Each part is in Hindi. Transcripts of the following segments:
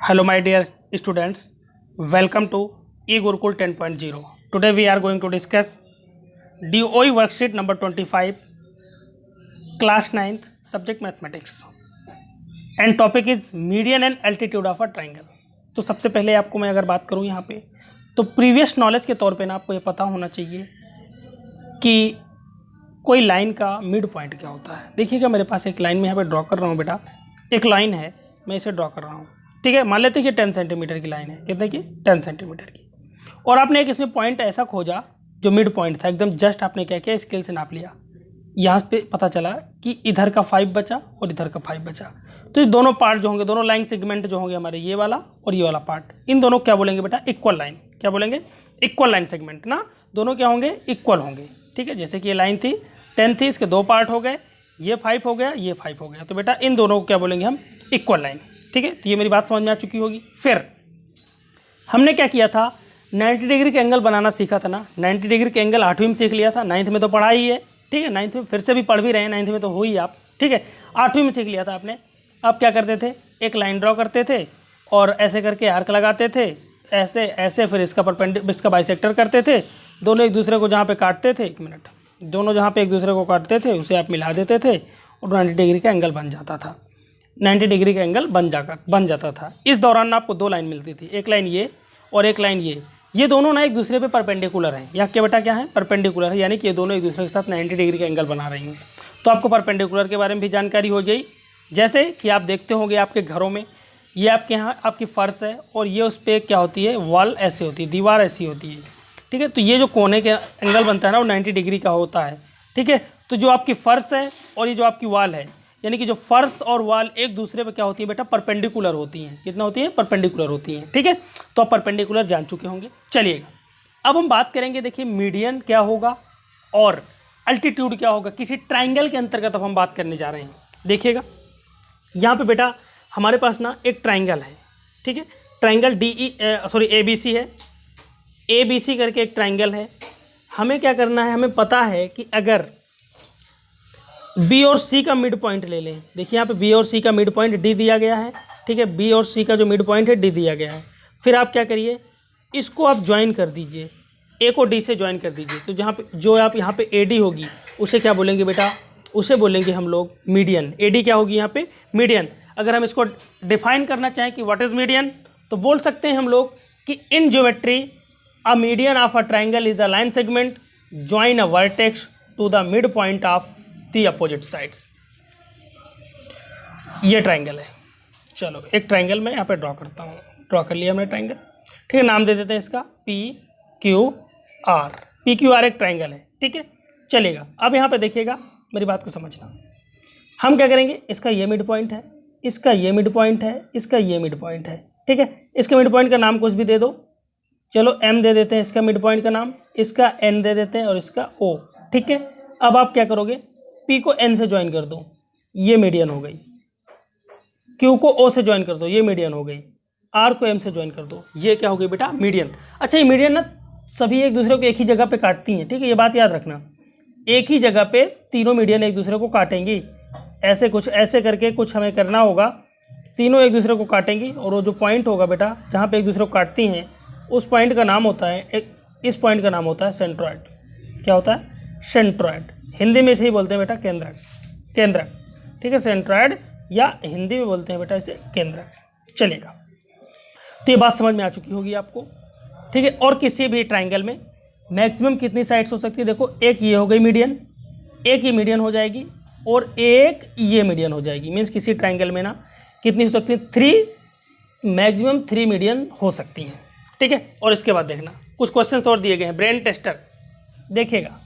Hello my dear students, welcome to eGurukul 10.0. Today we are going to discuss DOE worksheet number 25, class 9th, subject mathematics, and topic is median and altitude of a triangle. तो सबसे पहले आपको मैं अगर बात करूं यहाँ पे तो प्रीवियस नॉलेज के तौर पे ना आपको ये पता होना चाहिए कि कोई लाइन का मिड पॉइंट क्या होता है। देखिएगा मेरे पास एक लाइन में यहाँ पे ड्रॉ कर रहा हूँ बेटा, एक लाइन है, मैं इसे ड्रॉ कर रहा हूँ, ठीक है। मान लेते हैं कि 10 सेंटीमीटर की लाइन है, कितने की 10 सेंटीमीटर की, और आपने एक इसमें पॉइंट ऐसा खोजा जो मिड पॉइंट था, एकदम जस्ट आपने क्या किया, स्केल से नाप लिया, यहाँ पे पता चला कि इधर का 5 बचा और इधर का 5 बचा। तो ये दोनों पार्ट जो होंगे, दोनों लाइन सेगमेंट जो होंगे हमारे, ये वाला और ये वाला पार्ट, इन दोनों क्या बोलेंगे बेटा, इक्वल लाइन। क्या बोलेंगे, इक्वल लाइन सेगमेंट ना, दोनों क्या होंगे, इक्वल होंगे, ठीक है। जैसे कि ये लाइन थी 10 थी, इसके दो पार्ट हो गए, ये 5 हो गया, ये 5 हो गया, तो बेटा इन दोनों को क्या बोलेंगे हम, इक्वल लाइन, ठीक है। तो ये मेरी बात समझ में आ चुकी होगी। फिर हमने क्या किया था, 90 डिग्री का एंगल बनाना सीखा था ना। 90 डिग्री का एंगल 8वीं में सीख लिया था, 9th में तो पढ़ा ही है, ठीक है। 9th में फिर से भी पढ़ भी रहे हैं, 9th में तो हो ही आप, ठीक है। 8वीं में सीख लिया था आपने। अब क्या करते थे, एक लाइन ड्रॉ करते थे और ऐसे करके आर्क लगाते थे, ऐसे ऐसे, फिर इसका इसका बाइसेक्टर करते थे, दोनों एक दूसरे को जहाँ पे काटते थे, एक मिनट, दोनों जहाँ पे एक दूसरे को काटते थे उसे आप मिला देते थे और 90 डिग्री का एंगल बन जाता था। 90 डिग्री का एंगल बन जाता था। इस दौरान आपको दो लाइन मिलती थी, एक लाइन ये और एक लाइन ये दोनों ना एक दूसरे पे परपेंडिकुलर हैं। या क्या बेटा, क्या है, परपेंडिकुलर है, यानी कि ये दोनों एक दूसरे के साथ 90 डिग्री का एंगल बना रही हैं। तो आपको परपेंडिकुलर के बारे में भी जानकारी हो गई। जैसे कि आप देखते होंगे आपके घरों में, ये आपके यहाँ आपकी फ़र्श है और ये उस पर क्या होती है, वॉल ऐसे होती है, दीवार ऐसी होती है, ठीक है। तो ये जो कोने के एंगल बनता है ना, वो 90 डिग्री का होता है, ठीक है। तो जो आपकी फ़र्श है और ये जो आपकी वॉल है, यानी कि जो फर्श और वॉल एक दूसरे पे क्या होती है बेटा, परपेंडिकुलर होती हैं। कितना होती है, परपेंडिकुलर होती हैं, ठीक है। तो आप परपेंडिकुलर जान चुके होंगे। चलिएगा अब हम बात करेंगे, देखिए मीडियन क्या होगा और अल्टीट्यूड क्या होगा किसी ट्राइंगल के अंतर्गत। अब हम बात करने जा रहे हैं। देखिएगा यहाँ पे बेटा हमारे पास ना एक ट्राइंगल है, ठीक है। ट्राइंगल ABC है, ABC करके एक ट्राइंगल है। हमें क्या करना है, हमें पता है कि अगर B और C का मिड पॉइंट ले लें। देखिए यहाँ पे B और C का मिड पॉइंट D दिया गया है, ठीक है। B और C का जो मिड पॉइंट है D दिया गया है। फिर आप क्या करिए, इसको आप ज्वाइन कर दीजिए, A को D से ज्वाइन कर दीजिए। तो जहाँ पे जो आप यहाँ पे AD होगी उसे क्या बोलेंगे बेटा, उसे बोलेंगे हम लोग मीडियन। AD क्या होगी यहाँ पे, मीडियन। अगर हम इसको डिफाइन करना चाहें कि व्हाट इज़ मीडियन, तो बोल सकते हैं हम लोग कि in geometry a median of a triangle is a line segment join a vertex to the mid point of the opposite sides. ये ट्राइंगल है। चलो एक ट्राइंगल मैं यहाँ पे ड्रॉ करता हूँ। ड्रॉ कर लिया हमने ट्राइंगल, ठीक है। नाम दे देते हैं इसका PQR। PQR एक ट्राइंगल है, ठीक है। चलेगा अब यहाँ पे देखिएगा, मेरी बात को समझना। हम क्या करेंगे, इसका ये मिड पॉइंट है, इसका ये मिड पॉइंट है, इसका ये मिड पॉइंट है, ठीक है। इसके मिड पॉइंट का नाम कुछ भी दे दो, चलो M दे देते हैं इसका मिड पॉइंट का नाम, इसका N दे देते हैं और इसका O, ठीक है। अब आप क्या करोगे, P को N से ज्वाइन कर दो, ये मीडियन हो गई। Q को O से ज्वाइन कर दो, ये मीडियन हो गई। R को M से ज्वाइन कर दो, ये क्या हो गई बेटा, मीडियन। अच्छा, ये मीडियन ना सभी एक दूसरे को एक ही जगह पे काटती हैं, ठीक है। ये बात याद रखना, एक ही जगह पे तीनों मीडियन एक दूसरे को काटेंगी। ऐसे कुछ ऐसे करके कुछ हमें करना होगा, तीनों एक दूसरे को काटेंगी और वो जो पॉइंट होगा बेटा जहाँ पे एक दूसरे को काटती हैं, उस पॉइंट का नाम होता है, इस पॉइंट का नाम होता है सेंट्रॉइड। क्या होता है, सेंट्रॉइड। हिंदी में इसे ही बोलते हैं बेटा केंद्रक, केंद्रक, ठीक है। सेंट्रॉइड या हिंदी में बोलते हैं बेटा इसे केंद्रक। चलेगा, तो ये बात समझ में आ चुकी होगी आपको, ठीक है। और किसी भी ट्राइंगल में मैक्सिमम कितनी साइड्स हो सकती है, देखो एक ये हो गई मीडियन, एक ये मीडियन हो जाएगी और एक ये मीडियन हो जाएगी। मीन्स किसी ट्राइंगल में ना कितनी हो सकती है, 3, मैक्सिमम 3 मीडियन हो सकती हैं, ठीक है। और इसके बाद देखना कुछ क्वेश्चंस और दिए गए हैं, ब्रेन टेस्टर। देखिएगा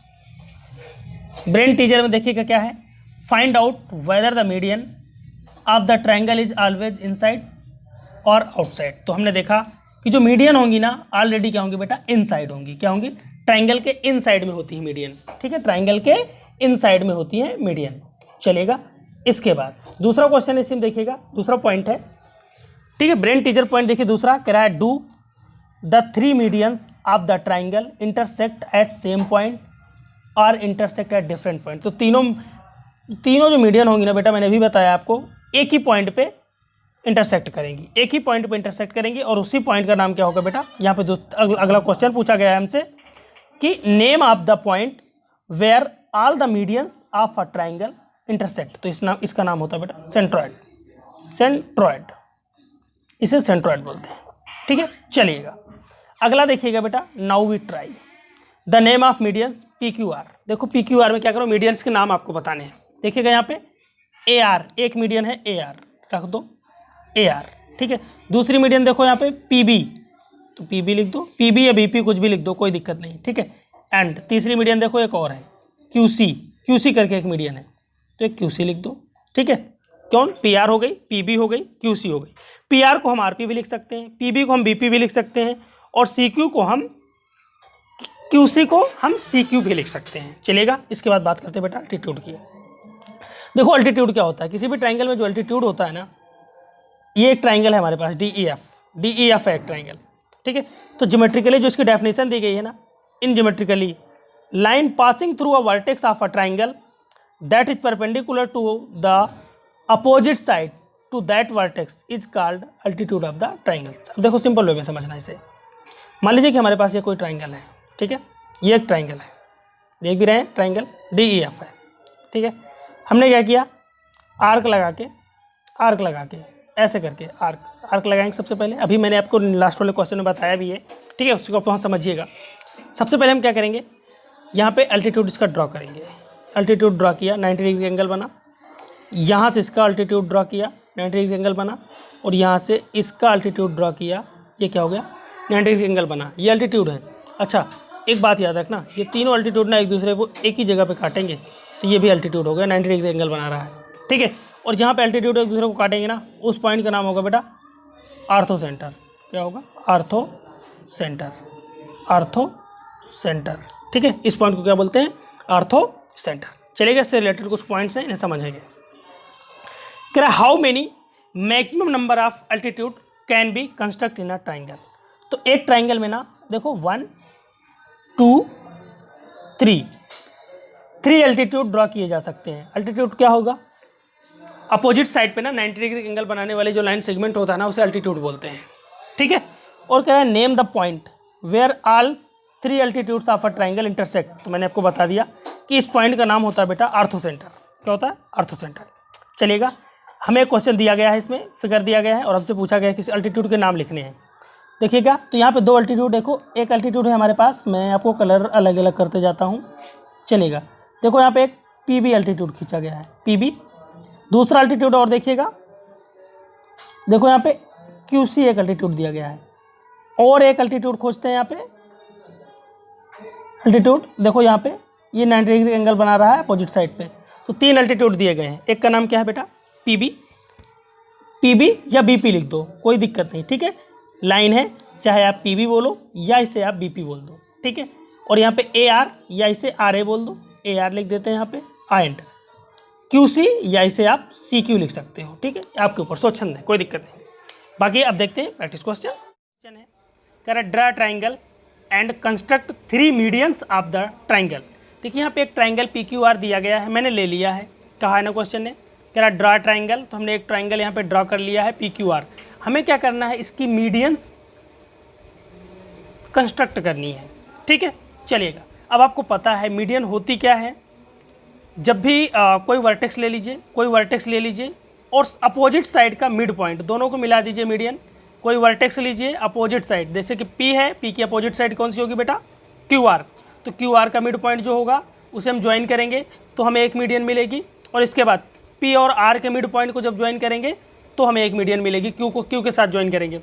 ब्रेन टीचर में देखिएगा क्या है, find out whether the median of the triangle is always inside और आउटसाइड। तो हमने देखा कि जो मीडियन होंगी ना ऑलरेडी क्या होंगी बेटा, इनसाइड होंगी। क्या होंगी, ट्राइंगल के इनसाइड में होती है मीडियन, ठीक है। ट्राइंगल के इनसाइड में होती है मीडियन। चलेगा, इसके बाद दूसरा क्वेश्चन इसमें देखिएगा, दूसरा पॉइंट है, ठीक है। ब्रेन टीचर पॉइंट देखिए दूसरा कह रहा है, do the 3 medians of the triangle intersect at same point और इंटरसेक्ट एट डिफरेंट पॉइंट। तो तीनों जो मीडियन होंगी ना बेटा, मैंने भी बताया आपको, एक ही पॉइंट पे इंटरसेक्ट करेंगी, एक ही पॉइंट पे इंटरसेक्ट करेंगी और उसी पॉइंट का नाम क्या होगा बेटा, यहाँ पे अगला क्वेश्चन पूछा गया है हमसे कि name of the point where all the medians of a triangle intersect. तो इसका नाम होता है बेटा सेंट्रॉइड, सेंट्रॉइड, इसे सेंट्रॉइड बोलते हैं। ठीक है, चलिएगा अगला देखिएगा बेटा, now we try the name of medians P Q R. देखो पी क्यू आर में क्या करो, मीडियंस के नाम आपको बताने हैं। देखिएगा यहाँ पे ए आर, एक मीडियन है ए आर, रख दो ए आर। ठीक है, दूसरी मीडियन देखो यहाँ पे पी बी, तो पी बी लिख दो, पी बी या बी पी कुछ भी लिख दो, कोई दिक्कत नहीं। ठीक है, एंड तीसरी मीडियन देखो एक और है क्यू सी, क्यू सी करके एक मीडियन है, तो एक क्यू सी लिख दो। ठीक है, कौन, पी आर हो गई, पी बी हो गई, क्यू सी हो गई। पी आर को हम आर पी भी लिख सकते हैं, पी बी को हम बी पी भी लिख सकते हैं, और सी क्यू को हम क्यू सी को हम सी क्यू भी लिख सकते हैं। चलेगा, इसके बाद बात करते हैं बेटा अल्टीट्यूड की। देखो अल्टीट्यूड क्या होता है, किसी भी ट्राइंगल में जो अल्टीट्यूड होता है ना, ये एक ट्राइंगल है हमारे पास डी ई एफ है एक ट्राइंगल। ठीक है, तो ज्योमेट्रिकली जो इसकी डेफिनेशन दी गई है ना, in geometrically line passing through a vertex of a triangle that is perpendicular to the opposite side to that vertex is called altitude of the triangles. अब देखो सिंपल वे में समझना इसे। मान लीजिए कि हमारे पास ये कोई ट्राइंगल है, ठीक है, ये एक ट्राइंगल है, देख भी रहे हैं ट्राइंगल डी ई एफ है। ठीक है, हमने क्या किया, आर्क लगा के ऐसे करके आर्क लगाएंगे सबसे पहले। अभी मैंने आपको लास्ट वाले क्वेश्चन में बताया भी है। ठीक है, उसको आप वहाँ समझिएगा। सबसे पहले हम क्या करेंगे, यहाँ पे अल्टीट्यूड इसका ड्रॉ करेंगे। अल्टीट्यूड ड्रॉ किया, 90 डिग्री एंगल बना। यहाँ से इसका अल्टीट्यूड ड्रॉ किया, 90 डिग्री एंगल बना, और यहाँ से इसका अल्टीट्यूड ड्रॉ किया, ये क्या हो गया, 90 डिग्री एंगल बना। ये अल्टीट्यूड है। अच्छा, एक बात याद रखना, ये तीनों अल्टीट्यूड ना एक दूसरे को एक ही जगह पे काटेंगे, तो ये भी अल्टीट्यूड हो गया, 90 डिग्री एंगल बना रहा है। ठीक है, और जहाँ पे अल्टीट्यूड एक दूसरे को काटेंगे ना, उस पॉइंट का नाम होगा बेटा आर्थो सेंटर। क्या होगा, आर्थो सेंटर, आर्थो सेंटर। ठीक है, इस पॉइंट को क्या बोलते हैं, आर्थो सेंटर। चलेगा, इससे रिलेटेड कुछ पॉइंट्स हैं, इन्हें समझेंगे। कह रहा how many maximum number of altitude can be construct in a triangle. तो एक ट्राइंगल में ना देखो 1 2 3 अल्टीट्यूड ड्रॉ किए जा सकते हैं। अल्टीट्यूड क्या होगा, अपोजिट साइड पे ना 90 डिग्री एंगल बनाने वाले जो लाइन सेगमेंट होता है ना, उसे अल्टीट्यूड बोलते हैं। ठीक है, और कह रहा है name the point where all 3 altitudes of a triangle intersect. तो मैंने आपको बता दिया कि इस पॉइंट का नाम होता है बेटा आर्थो सेंटर। क्या होता है, आर्थो सेंटर। चलिएगा, हमें एक क्वेश्चन दिया गया है, इसमें फिगर दिया गया है और हमसे पूछा गया है किसी अल्टीट्यूड के नाम लिखने हैं। देखिएगा, तो यहाँ पे 2 अल्टीट्यूड देखो, एक अल्टीट्यूड है हमारे पास, मैं आपको कलर अलग अलग करते जाता हूँ। चलिएगा, देखो यहाँ पे एक पी बी अल्टीट्यूड खींचा गया है, पी बी। दूसरा अल्टीट्यूड और देखिएगा, देखो यहाँ पे क्यू सी एक अल्टीट्यूड दिया गया है, और एक अल्टीट्यूड खोजते हैं यहाँ पे। अल्टीट्यूड देखो यहाँ पे ये 90 डिग्री एंगल बना रहा है अपोजिट साइड पे, तो 3 अल्टीट्यूड दिए गए हैं। एक का नाम क्या है बेटा, पी बी या बी पी लिख दो, कोई दिक्कत नहीं। ठीक है, लाइन है, चाहे आप पी बी बोलो या इसे आप बी पी बोल दो। ठीक है, और यहाँ पे ए आर या इसे आर ए बोल दो, ए आर लिख देते हैं यहाँ पे, एंड क्यू सी या इसे आप सी क्यू लिख सकते हो। ठीक है, आपके ऊपर स्वच्छंद है, कोई दिक्कत नहीं। बाकी अब देखते हैं प्रैक्टिस क्वेश्चन है। कह रहा draw triangle and construct 3 medians of the triangle. देखिए यहाँ पे एक ट्राइंगल पी क्यू आर दिया गया है, मैंने ले लिया है, कहा है ना क्वेश्चन ने, कह रहा ड्रा ट्राइंगल, तो हमने एक ट्राइंगल यहाँ पे ड्रॉ कर लिया है पी क्यू आर। हमें क्या करना है, इसकी मीडियंस कंस्ट्रक्ट करनी है। ठीक है, चलिएगा, अब आपको पता है मीडियन होती क्या है। जब भी कोई वर्टेक्स ले लीजिए, और अपोजिट साइड का मिड पॉइंट, दोनों को मिला दीजिए मीडियन। कोई वर्टेक्स लीजिए अपोजिट साइड, जैसे कि P है, P की अपोजिट साइड कौन सी होगी बेटा, QR। तो QR का मिड पॉइंट जो होगा उसे हम ज्वाइन करेंगे, तो हमें एक मीडियन मिलेगी। और इसके बाद P और R के मिड पॉइंट को जब ज्वाइन करेंगे तो हमें एक मीडियन मिलेगी, Q को Q के साथ ज्वाइन करेंगे।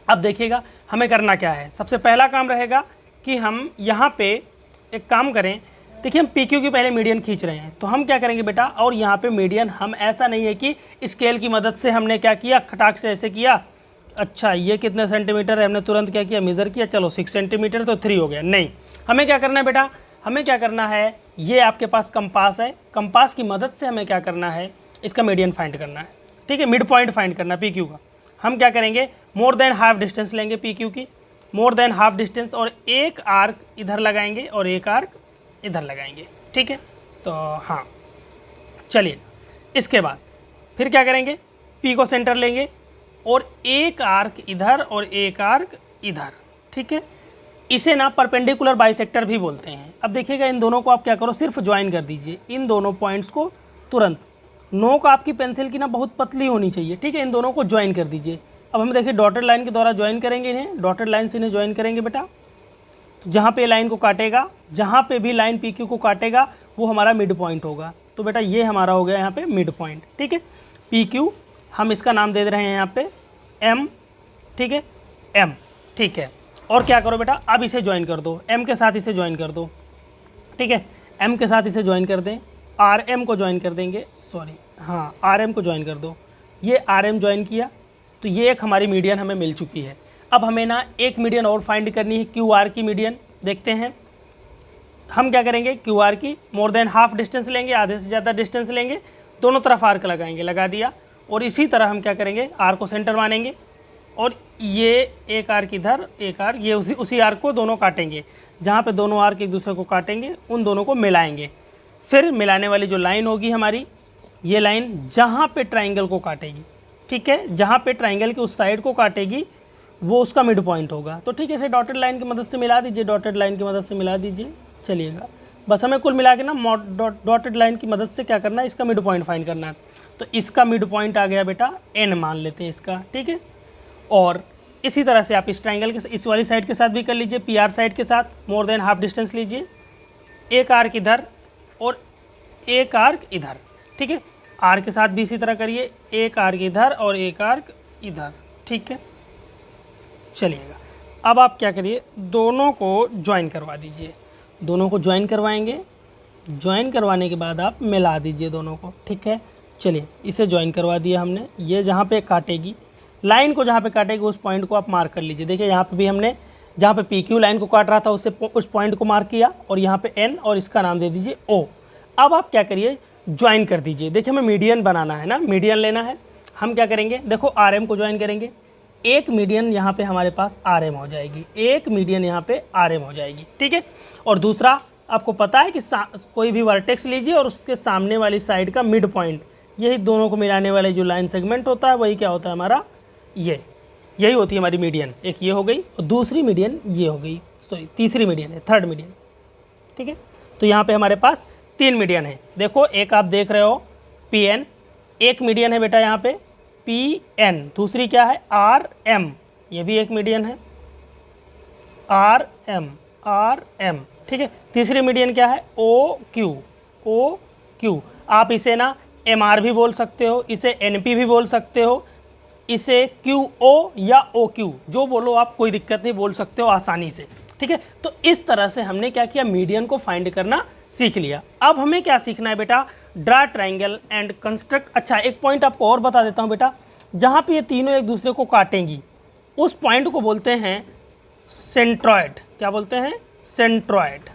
अब देखिएगा हमें करना क्या है। सबसे पहला काम रहेगा कि हम यहाँ पे एक काम करें। देखिए हम PQ की पहले मीडियन खींच रहे हैं, तो हम क्या करेंगे बेटा, और यहाँ पे मीडियन हम ऐसा नहीं है कि स्केल की मदद से हमने क्या किया, खटाक से ऐसे किया, अच्छा ये कितने सेंटीमीटर है, हमने तुरंत क्या किया, मेज़र किया, चलो 6 सेंटीमीटर तो 3 हो गया। नहीं, हमें क्या करना है बेटा, हमें क्या करना है, ये आपके पास कंपास है, कंपास की मदद से हमें क्या करना है, इसका मीडियन फाइंड करना है। ठीक है, मिड पॉइंट फाइंड करना है PQ का। हम क्या करेंगे, मोर देन हाफ डिस्टेंस लेंगे PQ की, मोर देन हाफ डिस्टेंस, और एक आर्क इधर लगाएंगे और एक आर्क इधर लगाएंगे। ठीक है, तो हाँ चलिए, इसके बाद फिर क्या करेंगे, P को सेंटर लेंगे, और एक आर्क इधर और एक आर्क इधर, ठीक है। इसे ना परपेंडिकुलर बाइसेक्टर भी बोलते हैं। अब देखिएगा इन दोनों को आप क्या करो, सिर्फ ज्वाइन कर दीजिए इन दोनों पॉइंट्स को तुरंत। नोक आपकी पेंसिल की ना बहुत पतली होनी चाहिए, ठीक है। इन दोनों को ज्वाइन कर दीजिए। अब हम देखिए डॉटेड लाइन के द्वारा ज्वाइन करेंगे इन्हें, डॉटेड लाइन से इन्हें ज्वाइन करेंगे बेटा। तो जहाँ पे लाइन को काटेगा, जहाँ पे भी लाइन पी क्यू को काटेगा वो हमारा मिड पॉइंट होगा। तो बेटा ये हमारा हो गया यहाँ पे मिड पॉइंट, ठीक है। पी क्यू हम इसका नाम दे रहे हैं यहाँ पे एम, ठीक है, एम, ठीक है। और क्या करो बेटा, अब इसे ज्वाइन कर दो, एम के साथ इसे ज्वाइन कर दो, ठीक है। एम के साथ इसे ज्वाइन कर दें, आर एम को ज्वाइन कर देंगे, सॉरी हाँ आर एम को ज्वाइन कर दो। ये आर एम ज्वाइन किया तो ये एक हमारी मीडियन हमें मिल चुकी है। अब हमें ना एक मीडियन और फाइंड करनी है, क्यू आर की मीडियन। देखते हैं हम क्या करेंगे, क्यू आर की मोर देन हाफ डिस्टेंस लेंगे, आधे से ज़्यादा डिस्टेंस लेंगे, दोनों तरफ आर्क लगाएंगे, लगा दिया। और इसी तरह हम क्या करेंगे, आर को सेंटर मानेंगे और ये एक आर्क इधर, एक आर्क, ये उसी आर्क को दोनों काटेंगे। जहाँ पे दोनों आर्क एक दूसरे को काटेंगे उन दोनों को मिलाएंगे। फिर मिलाने वाली जो लाइन होगी हमारी, ये लाइन जहाँ पे ट्राइंगल को काटेगी, ठीक है, जहाँ पे ट्राइंगल के उस साइड को काटेगी वो उसका मिड पॉइंट होगा। तो ठीक है, इसे डॉटेड लाइन की मदद से मिला दीजिए, डॉटेड लाइन की मदद से मिला दीजिए। चलिएगा, बस हमें कुल मिला के ना डॉटेड लाइन की मदद से क्या करना है, इसका मिड पॉइंट फाइंड करना है। तो इसका मिड पॉइंट आ गया बेटा एन, मान लेते हैं इसका, ठीक है। और इसी तरह से आप इस ट्राइंगल के इस वाली साइड के साथ भी कर लीजिए, पी आर साइड के साथ मोर देन हाफ डिस्टेंस लीजिए, एक आर्क इधर और एक आर्क इधर, ठीक है। आर के साथ भी इसी तरह करिए, एक आर्क इधर और एक आर्क इधर, ठीक है। चलिएगा, अब आप क्या करिए, दोनों को ज्वाइन करवा दीजिए, दोनों को ज्वाइन करवाएंगे। ज्वाइन करवाने के बाद आप मिला दीजिए दोनों को, ठीक है। चलिए, इसे ज्वाइन करवा दिया हमने। ये जहाँ पे काटेगी लाइन को, जहाँ पे काटेगी उस पॉइंट को आप मार्क कर लीजिए। देखिए यहाँ पे भी हमने जहाँ पे पी क्यू लाइन को काट रहा था उससे उस पॉइंट को मार्क किया और यहाँ पे एन और इसका नाम दे दीजिए ओ। अब आप क्या करिए, ज्वाइन कर दीजिए। देखिए हमें मीडियन बनाना है ना, मीडियन लेना है। हम क्या करेंगे, देखो आर एम को ज्वाइन करेंगे, एक मीडियन यहाँ पे हमारे पास आर एम हो जाएगी, एक मीडियन यहाँ पे आर एम हो जाएगी, ठीक है। और दूसरा आपको पता है कि कोई भी वर्टेक्स लीजिए और उसके सामने वाली साइड का मिड पॉइंट, यही दोनों को मिलाने वाले जो लाइन सेगमेंट होता है वही क्या होता है हमारा, यही होती है हमारी मीडियन। एक ये हो गई और दूसरी मीडियन ये हो गई, सॉरी तीसरी मीडियन है, थर्ड मीडियन, ठीक है। तो यहाँ पे हमारे पास 3 मीडियन है। देखो एक आप देख रहे हो पी एन, एक मीडियन है बेटा यहाँ पे पी एन, दूसरी क्या है आर एम, ये भी एक मीडियन है आर एम, ठीक है। तीसरी मीडियन क्या है ओ क्यू। आप इसे ना एम आर भी बोल सकते हो, इसे एन पी भी बोल सकते हो, इसे क्यू ओ या ओ क्यू, जो बोलो आप, कोई दिक्कत नहीं, बोल सकते हो आसानी से, ठीक है। तो इस तरह से हमने क्या किया, मीडियन को फाइंड करना सीख लिया। अब हमें क्या सीखना है बेटा, ड्रा ट्राइंगल एंड कंस्ट्रक्ट। अच्छा, एक पॉइंट आपको और बता देता हूँ बेटा, जहाँ पे ये तीनों एक दूसरे को काटेंगी उस पॉइंट को बोलते हैं सेंट्रॉयड। क्या बोलते हैं, centroid.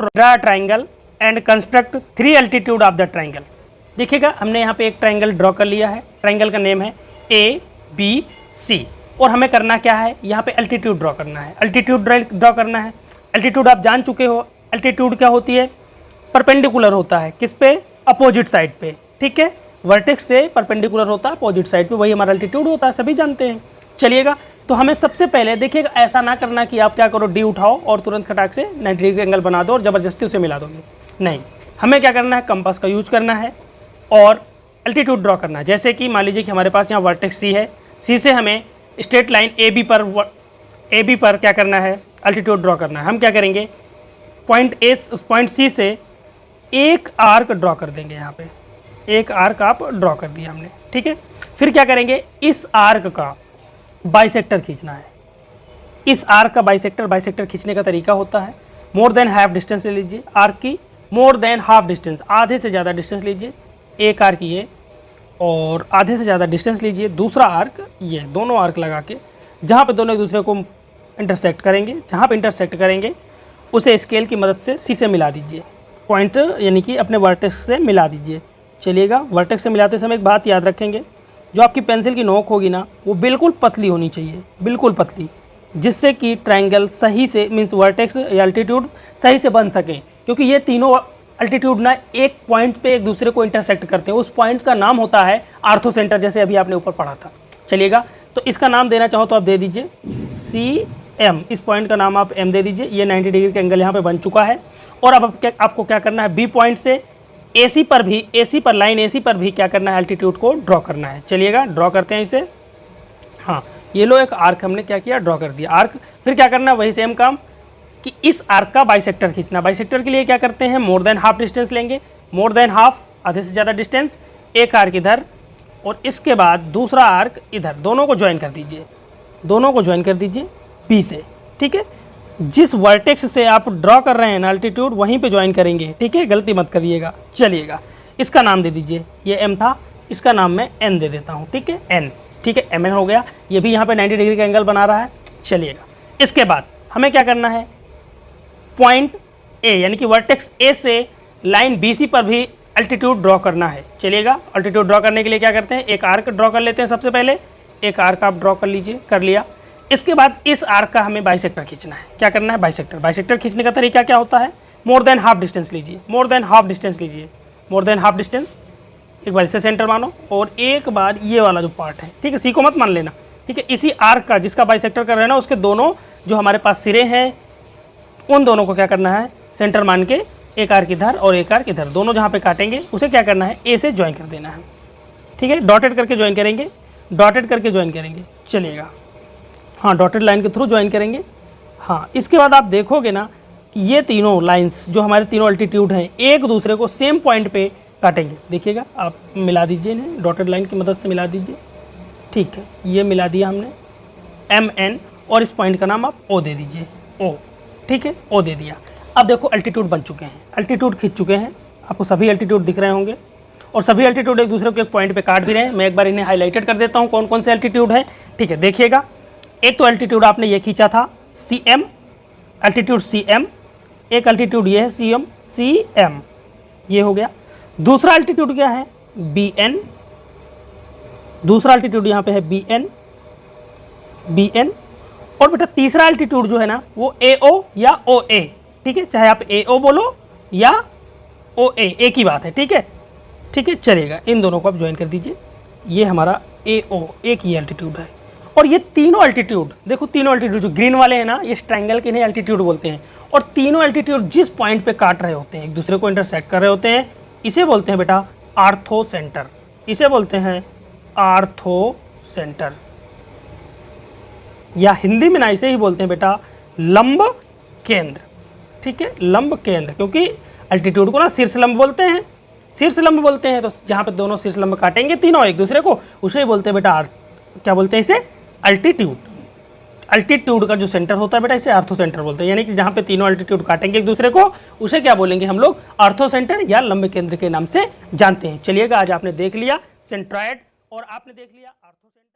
Draw triangle and construct 3 altitude of the triangles. देखिएगा हमने यहाँ पे एक ट्राइंगल ड्रॉ कर लिया है, ट्राइंगल का नेम है ए बी सी। और हमें करना क्या है, यहाँ पे एल्टीट्यूड ड्रॉ करना है, एल्टीट्यूड ड्रॉ करना है। एल्टीट्यूड आप जान चुके हो, एल्टीट्यूड क्या होती है, परपेंडिकुलर होता है किस पे, अपोजिट साइड पे, ठीक है। वर्टेक्स से परपेंडिकुलर होता है अपोजिट साइड पे, वही हमारा एल्टीट्यूड होता है, सभी जानते हैं। चलिएगा, तो हमें सबसे पहले देखिएगा, ऐसा ना करना कि आप क्या करो, डी उठाओ और तुरंत खटाक से 90 डिग्री एंगल बना दो और ज़बरदस्ती उसे मिला दोगे, नहीं। हमें क्या करना है, कंपास का यूज करना है और एल्टीट्यूड ड्रॉ करना है। जैसे कि मान लीजिए कि हमारे पास यहाँ वर्टेक्स सी है, सी से हमें स्ट्रेट लाइन ए बी पर क्या करना है, एल्टीट्यूड ड्रॉ करना है। हम क्या करेंगे, पॉइंट सी से एक आर्क ड्रॉ कर देंगे, यहाँ पे एक आर्क आप ड्रॉ कर दिया हमने, ठीक है। फिर क्या करेंगे, इस आर्क का बाइसेक्टर खींचना है। इस आर्क का बाइसेक्टर खींचने का तरीका होता है, मोर देन हाफ डिस्टेंस ले लीजिए, आर्क की मोर देन हाफ डिस्टेंस, आधे से ज़्यादा डिस्टेंस लीजिए, एक आर्क ये और आधे से ज़्यादा डिस्टेंस लीजिए, दूसरा आर्क ये, दोनों आर्क लगा के जहाँ पे दोनों एक दूसरे को इंटरसेक्ट करेंगे, जहाँ पे इंटरसेक्ट करेंगे उसे स्केल की मदद से सी से मिला दीजिए, पॉइंट यानी कि अपने वर्टेक्स से मिला दीजिए। चलिएगा, वर्टेक्स से मिलाते समय एक बात याद रखेंगे, जो आपकी पेंसिल की नोक होगी ना वो बिल्कुल पतली होनी चाहिए, बिल्कुल पतली, जिससे कि ट्रायंगल सही से मीन्स वर्टेक्स या अल्टीट्यूड सही से बन सके। क्योंकि ये तीनों अल्टीट्यूड ना एक पॉइंट पे एक दूसरे को इंटरसेक्ट करते हैं, उस पॉइंट का नाम होता है आर्थो सेंटर, जैसे अभी आपने ऊपर पढ़ा था। चलिएगा, तो इसका नाम देना चाहो तो आप दे दीजिए CM, इस पॉइंट का नाम आप M दे दीजिए। ये 90 डिग्री का एंगल यहाँ पे बन चुका है। और अब आपको क्या करना है, B पॉइंट से AC पर भी, AC पर लाइन AC पर भी क्या करना है, एल्टीट्यूड को ड्रॉ करना है। चलिएगा ड्रॉ करते हैं इसे। हाँ, ये लो एक आर्क हमने क्या किया, ड्रॉ कर दिया आर्क। फिर क्या करना है, वही सेम काम कि इस आर्क का बाइसेक्टर खींचना। बाइसेक्टर के लिए क्या करते हैं, मोर देन हाफ डिस्टेंस लेंगे, मोर देन हाफ, आधे से ज़्यादा डिस्टेंस, एक आर्क इधर और इसके बाद दूसरा आर्क इधर, दोनों को ज्वाइन कर दीजिए, दोनों को ज्वाइन कर दीजिए B से। ठीक है, जिस वर्टेक्स से आप ड्रॉ कर रहे हैं ना एल्टीट्यूड, वहीं पे ज्वाइन करेंगे। ठीक है, गलती मत करिएगा। चलिएगा, इसका नाम दे दीजिए, ये M था, इसका नाम मैं N दे देता हूँ। ठीक है, N। ठीक है, MN हो गया। ये भी यहाँ पे 90 डिग्री का एंगल बना रहा है। चलिएगा, इसके बाद हमें क्या करना है, पॉइंट A यानी कि वर्टेक्स A से लाइन BC पर भी एल्टीट्यूड ड्रॉ करना है। चलिएगा, एल्टीट्यूड ड्रॉ करने के लिए क्या करते हैं, एक आर्क ड्रॉ कर लेते हैं। सबसे पहले एक आर्क आप ड्रॉ कर लीजिए, कर लिया। इसके बाद इस आर्क का हमें बाइसेक्टर खींचना है। क्या करना है, बाइसेक्टर। बाइसेक्टर खींचने का तरीका क्या होता है, मोर देन हाफ डिस्टेंस लीजिए, मोर देन हाफ डिस्टेंस लीजिए, मोर देन हाफ डिस्टेंस। एक बार इसे सेंटर मानो और एक बार ये वाला जो पार्ट है, ठीक है, सी को मत मान लेना। ठीक है, इसी आर्क का जिसका बाइसेक्टर कर रहे हैं ना, उसके दोनों जो हमारे पास सिरे हैं, उन दोनों को क्या करना है, सेंटर मान के एक आर्क इधर और एक आर्क इधर, दोनों जहाँ पे काटेंगे उसे क्या करना है, A से ज्वाइन कर देना है। ठीक है, डॉटेड करके ज्वाइन करेंगे, डॉटेड करके ज्वाइन करेंगे। चलिएगा, हाँ, डॉटेड लाइन के थ्रू ज्वाइन करेंगे। हाँ, इसके बाद आप देखोगे ना कि ये तीनों लाइंस जो हमारे तीनों अल्टीट्यूड हैं, एक दूसरे को सेम पॉइंट पे काटेंगे। देखिएगा, आप मिला दीजिए इन्हें, डॉटेड लाइन की मदद से मिला दीजिए। ठीक है, ये मिला दिया हमने MN, और इस पॉइंट का नाम आप O दे दीजिए, O। ठीक है, O दे दिया। अब देखो एल्टीट्यूड बन चुके हैं, एल्टीट्यूड खींच चुके हैं, आपको सभी एल्टीट्यूड दिख रहे होंगे और सभी एल्टीट्यूड एक दूसरे को एक पॉइंट पे काट भी रहे हैं। मैं एक बार इन्हें हाईलाइटेड कर देता हूँ कौन कौन से एल्टीट्यूड हैं। ठीक है, देखिएगा, एक तो एल्टीट्यूड आपने ये खींचा था CM, एल्टीट्यूड CM, एक एल्टीट्यूड ये है CM, ये हो गया। दूसरा एल्टीट्यूड क्या है, BN, दूसरा एल्टीट्यूड यहाँ पे है BN। और बेटा तीसरा एल्टीट्यूड जो है ना, वो AO या OA। ठीक है, चाहे आप AO बोलो या OA, एक ही बात है। ठीक है, ठीक है, चलेगा, इन दोनों को आप ज्वाइन कर दीजिए। ये हमारा AO, एक ही एल्टीट्यूड है। और ये तीनों एल्टीट्यूड, देखो तीनों एल्टीट्यूड जो ग्रीन वाले हैं ना, ये ट्रायंगल के इन्हें एल्टीट्यूड बोलते हैं। और तीनों एल्टीट्यूड जिस पॉइंट पे काट रहे होते हैं, एक दूसरे को इंटरसेक्ट कर रहे होते हैं, इसे बोलते हैं बेटा आर्थो सेंटर, इसे बोलते हैं आर्थो सेंटर, या हिंदी में ना इसे ही बोलते हैं बेटा लंब केंद्र। ठीक है, लंब केंद्र, क्योंकि एल्टीट्यूड को ना शीर्ष लंब बोलते हैं, शीर्ष लंब बोलते हैं। तो जहाँ पे दोनों शीर्ष लंब काटेंगे तीनों एक दूसरे को, उसे ही बोलते हैं बेटा क्या बोलते हैं इसे, अल्टीट्यूड। अल्टीट्यूड का जो सेंटर होता है बेटा, इसे आर्थो सेंटर बोलते हैं। यानी कि जहाँ पे तीनों अल्टीट्यूड काटेंगे एक दूसरे को, उसे क्या बोलेंगे हम लोग, आर्थो सेंटर या लंब केंद्र के नाम से जानते हैं। चलिएगा, आज आपने देख लिया सेंट्रॉयड और आपने देख लिया आर्थो सेंटर।